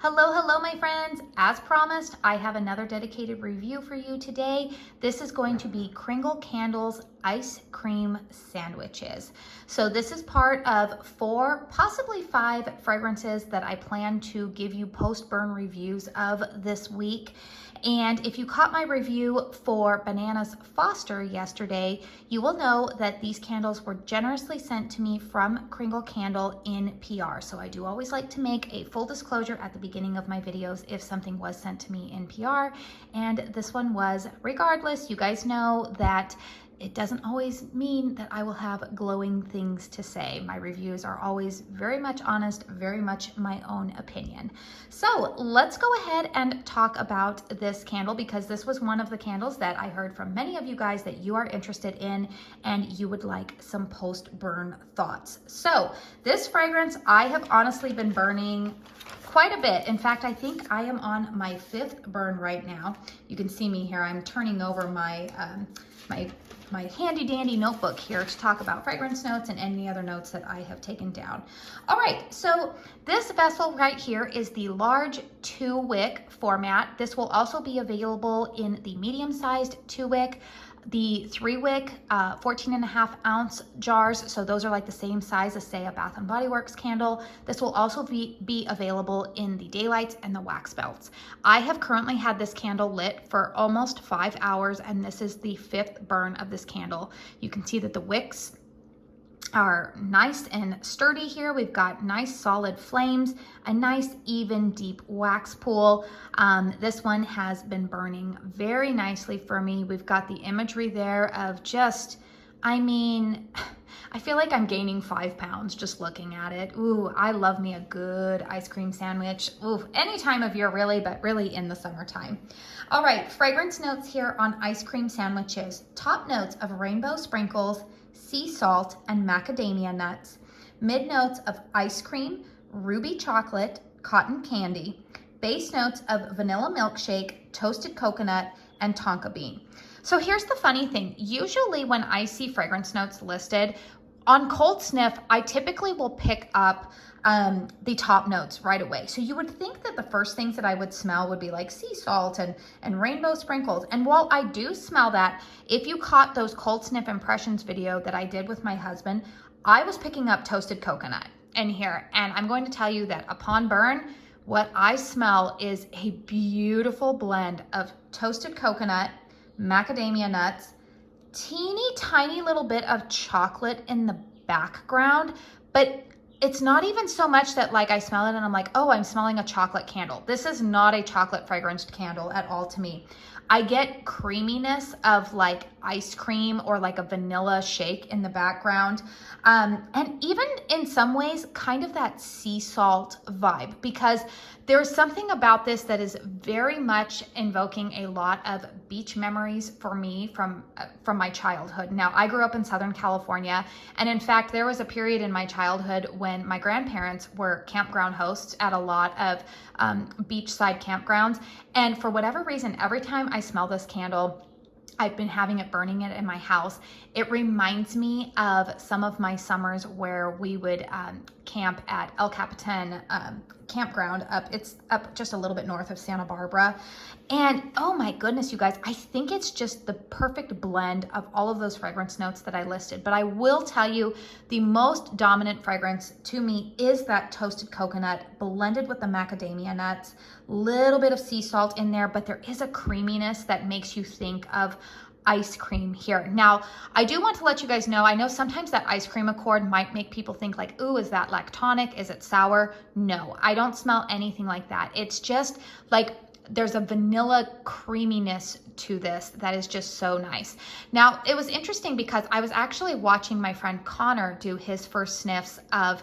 Hello, hello, my friends. As promised, I have another dedicated review for you today. This is going to be Kringle Candles ice cream sandwiches. So this is part of 4, possibly 5 fragrances that I plan to give you post-burn reviews of this week. And if you caught my review for Bananas Foster yesterday, you will know that these candles were generously sent to me from Kringle Candle in PR. So I do always like to make a full disclosure at the beginning of my videos if something was sent to me in PR, and this one was. Regardless, you guys know that it doesn't always mean that I will have glowing things to say. My reviews are always very much honest, very much my own opinion. So let's go ahead and talk about this candle, because this was one of the candles that I heard from many of you guys that you are interested in and you would like some post-burn thoughts. So this fragrance, I have honestly been burning quite a bit. In fact, I think I am on my 5th burn right now. You can see me here. I'm turning over my my handy dandy notebook here to talk about fragrance notes and any other notes that I have taken down. All right, so this vessel right here is the large 2-wick format. This will also be available in the medium-sized 2-wick, the 3-wick, 14.5-ounce jars. So those are like the same size as, say, a Bath & Body Works candle. This will also be available in the daylights and the wax belts. I have currently had this candle lit for almost 5 hours, and this is the 5th burn of this candle. You can see that the wicks are nice and sturdy here. We've got nice solid flames, a nice even deep wax pool. This one has been burning very nicely for me. We've got the imagery there of just, I mean, I feel like I'm gaining 5 pounds just looking at it. Ooh, I love me a good ice cream sandwich. Ooh, any time of year really, but really in the summertime. All right, fragrance notes here on ice cream sandwiches. Top notes of rainbow sprinkles, sea salt, and macadamia nuts. Mid notes of ice cream, ruby chocolate, cotton candy. Base notes of vanilla milkshake, toasted coconut, and tonka bean. So here's the funny thing. Usually when I see fragrance notes listed, on cold sniff, I typically will pick up the top notes right away. So you would think that the first things that I would smell would be like sea salt and rainbow sprinkles. And while I do smell that, if you caught those cold sniff impressions video that I did with my husband, I was picking up toasted coconut in here. And I'm going to tell you that upon burn, what I smell is a beautiful blend of toasted coconut, macadamia nuts, teeny tiny little bit of chocolate in the background, but it's not even so much that like I smell it and I'm like, oh, I'm smelling a chocolate candle. This is not a chocolate fragranced candle at all to me. I get creaminess of like ice cream or like a vanilla shake in the background. And even in some ways, kind of that sea salt vibe, because there's something about this that is very much invoking a lot of beach memories for me from my childhood. Now, I grew up in Southern California, and in fact, there was a period in my childhood when my grandparents were campground hosts at a lot of beachside campgrounds. And for whatever reason, every time I smell this candle, I've been having it burning it in my house. It reminds me of some of my summers where we would camp at El Capitan campground it's up just a little bit north of Santa Barbara. And oh my goodness, you guys, I think it's just the perfect blend of all of those fragrance notes that I listed. But I will tell you, the most dominant fragrance to me is that toasted coconut blended with the macadamia nuts, little bit of sea salt in there, but there is a creaminess that makes you think of ice cream here. Now, I do want to let you guys know, I know sometimes that ice cream accord might make people think like, ooh, is that lactonic? Is it sour? No, I don't smell anything like that. It's just like there's a vanilla creaminess to this that is just so nice. Now, it was interesting because I was actually watching my friend Connor do his first sniffs of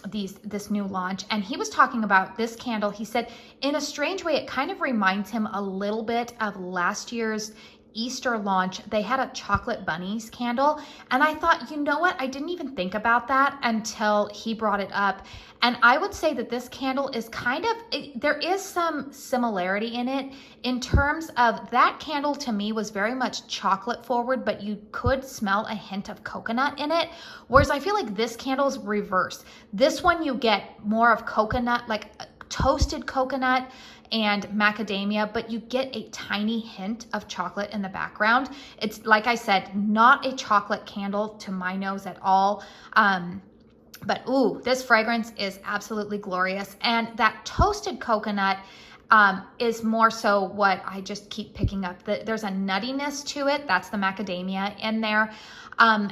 this new launch, and he was talking about this candle. He said, in a strange way, it kind of reminds him a little bit of last year's Easter launch. They had a chocolate bunnies candle, and I thought, you know what, I didn't even think about that until he brought it up. And I would say that this candle is kind of, there is some similarity in it in terms of that candle to me was very much chocolate forward, but you could smell a hint of coconut in it. Whereas I feel like this candle is reverse. This one you get more of coconut, like toasted coconut and macadamia, but you get a tiny hint of chocolate in the background. It's, like I said, not a chocolate candle to my nose at all. But ooh, this fragrance is absolutely glorious. And that toasted coconut is more so what I just keep picking up. There's a nuttiness to it. That's the macadamia in there.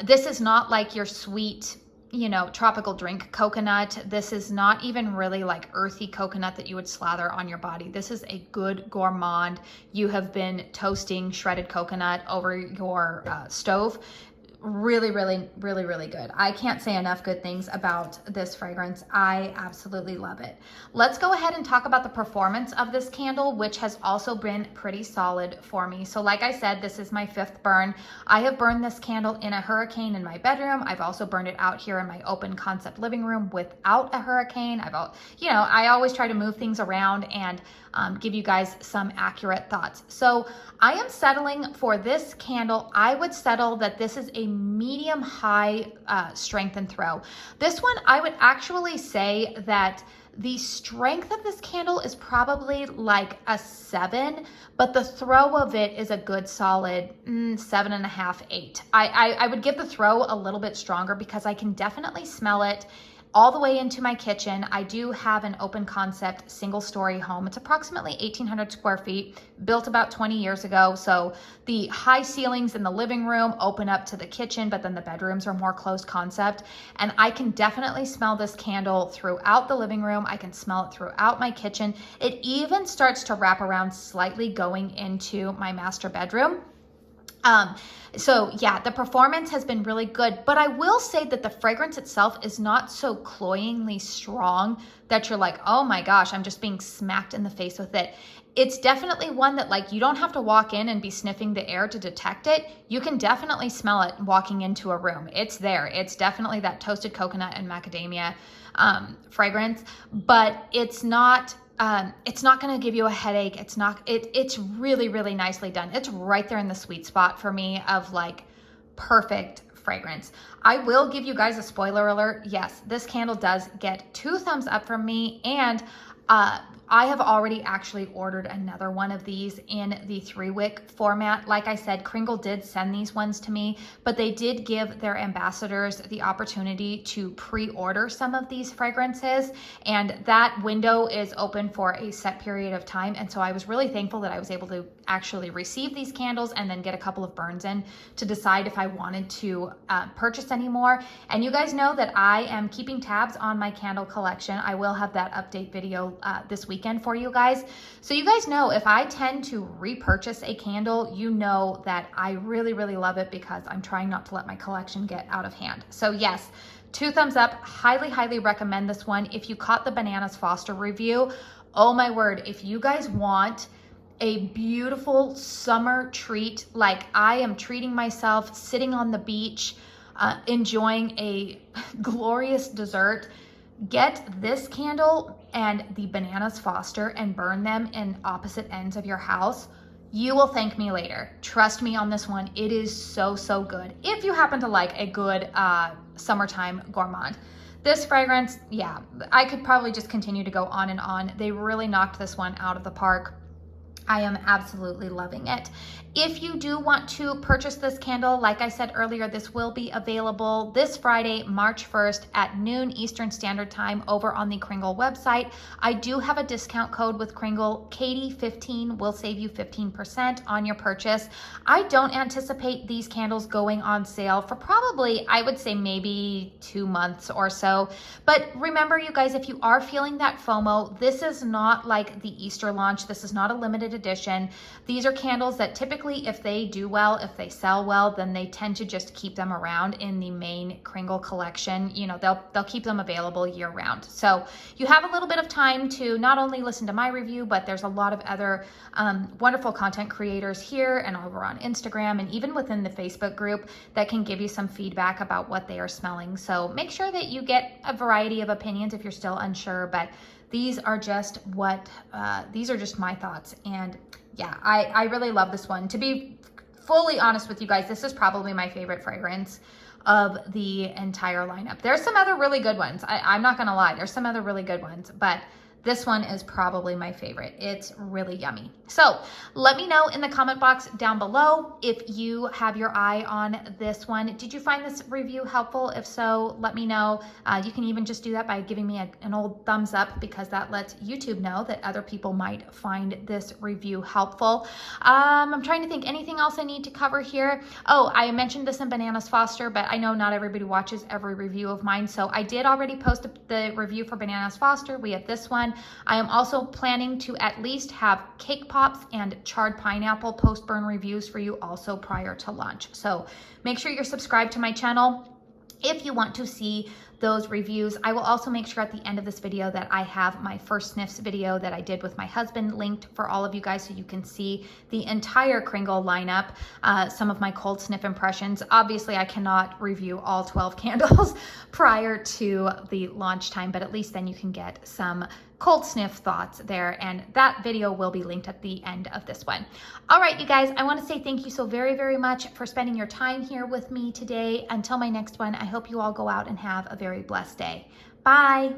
This is not like your sweet, you know, tropical drink coconut. This is not even really like earthy coconut that you would slather on your body. This is a good gourmand. You have been toasting shredded coconut over your stove. Really, really, really, really good. I can't say enough good things about this fragrance. I absolutely love it. Let's go ahead and talk about the performance of this candle, which has also been pretty solid for me. So like I said, this is my 5th burn. I have burned this candle in a hurricane in my bedroom. I've also burned it out here in my open concept living room without a hurricane. You know, I always try to move things around and give you guys some accurate thoughts. So I am settling for this candle. I would settle that this is a medium high strength and throw. This one, I would actually say that the strength of this candle is probably like a 7, but the throw of it is a good solid 7.5, 8. I would give the throw a little bit stronger because I can definitely smell it all the way into my kitchen. I do have an open concept single story home. It's approximately 1,800 square feet, built about 20 years ago. So the high ceilings in the living room open up to the kitchen, but then the bedrooms are more closed concept. And I can definitely smell this candle throughout the living room. I can smell it throughout my kitchen. It even starts to wrap around slightly going into my master bedroom. So yeah, the performance has been really good, but I will say that the fragrance itself is not so cloyingly strong that you're like, oh my gosh, I'm just being smacked in the face with it. It's definitely one that, like, you don't have to walk in and be sniffing the air to detect it. You can definitely smell it walking into a room. It's there. It's definitely that toasted coconut and macadamia fragrance, but it's not going to give you a headache. It's really, really nicely done. It's right there in the sweet spot for me of like perfect fragrance. I will give you guys a spoiler alert. Yes, this candle does get 2 thumbs up from me, and I have already actually ordered another one of these in the 3-wick format. Like I said, Kringle did send these ones to me, but they did give their ambassadors the opportunity to pre-order some of these fragrances, and that window is open for a set period of time. And so I was really thankful that I was able to actually receive these candles and then get a couple of burns in to decide if I wanted to purchase any more. And you guys know that I am keeping tabs on my candle collection. I will have that update video this weekend for you guys. So you guys know if I tend to repurchase a candle, you know that I really, really love it because I'm trying not to let my collection get out of hand. So yes, 2 thumbs up. Highly, highly recommend this one. If you caught the Bananas Foster review, oh my word, if you guys want a beautiful summer treat, like I am treating myself, sitting on the beach, enjoying a glorious dessert, get this candle and the Bananas Foster and burn them in opposite ends of your house. You will thank me later. Trust me on this one. It is so, so good. If you happen to like a good summertime gourmand. This fragrance, yeah, I could probably just continue to go on and on. They really knocked this one out of the park. I am absolutely loving it. If you do want to purchase this candle, like I said earlier, this will be available this Friday, March 1st at noon Eastern Standard Time over on the Kringle website. I do have a discount code with Kringle. Katie15 will save you 15% on your purchase. I don't anticipate these candles going on sale for probably, I would say maybe 2 months or so. But remember, you guys, if you are feeling that FOMO, this is not like the Easter launch. This is not a limited edition. These are candles that typically, if they do well, if they sell well, then they tend to just keep them around in the main Kringle collection. You know, they'll keep them available year round. So you have a little bit of time to not only listen to my review, but there's a lot of other wonderful content creators here and over on Instagram and even within the Facebook group that can give you some feedback about what they are smelling. So make sure that you get a variety of opinions if you're still unsure, but these are just these are just my thoughts. And yeah, I really love this one. To be fully honest with you guys, this is probably my favorite fragrance of the entire lineup. There's some other really good ones. I'm not gonna lie, there's some other really good ones, but this one is probably my favorite. It's really yummy. So let me know in the comment box down below if you have your eye on this one. Did you find this review helpful? If so, let me know. You can even just do that by giving me an old thumbs up, because that lets YouTube know that other people might find this review helpful. I'm trying to think anything else I need to cover here. Oh, I mentioned this in Bananas Foster, but I know not everybody watches every review of mine. So I did already post the review for Bananas Foster. We have this one. I am also planning to at least have cake pops and charred pineapple post-burn reviews for you also prior to lunch. So make sure you're subscribed to my channel if you want to see those reviews. I will also make sure at the end of this video that I have my first sniffs video that I did with my husband linked for all of you guys, so you can see the entire Kringle lineup, some of my cold sniff impressions. Obviously, I cannot review all 12 candles prior to the launch time, but at least then you can get some cold sniff thoughts there, and that video will be linked at the end of this one. All right, you guys, I want to say thank you so very, very much for spending your time here with me today. Until my next one, I hope you all go out and have a very blessed day. Bye.